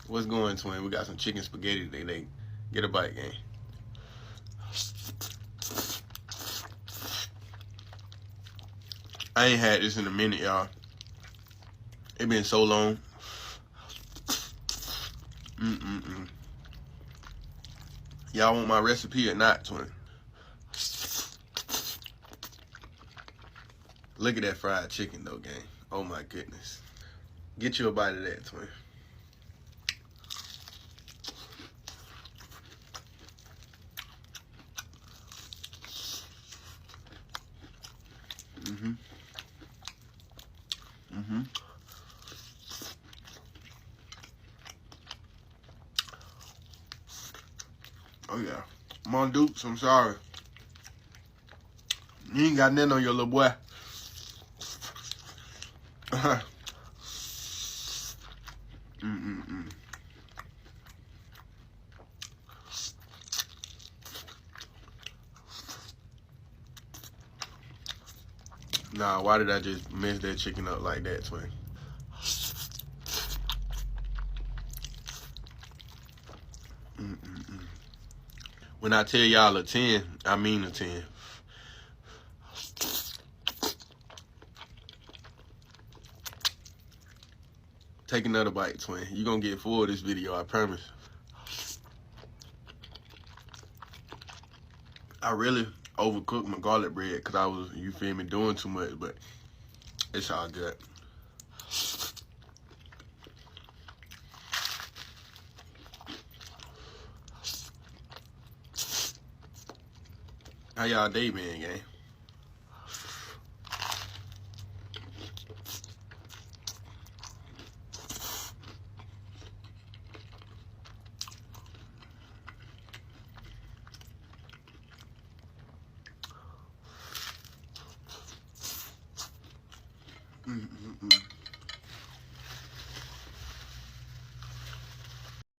What's going, twin? We got some chicken spaghetti today. Get a bite, gang. I ain't had this in a minute, y'all. It been so long. Y'all want my recipe or not, twin? Look at that fried chicken, though, gang. Oh, my goodness. Get you a bite of that, twin. Oh, yeah. Come on, Dukes. I'm sorry. You ain't got nothing on your little boy. Nah, why did I just mess that chicken up like that, twin? When I tell y'all a 10, I mean a 10. Take another bite, twin. You gonna get full of this video, I promise. I really overcooked my garlic bread because I was, you feel me, doing too much, but it's all good. How y'all day been, gang?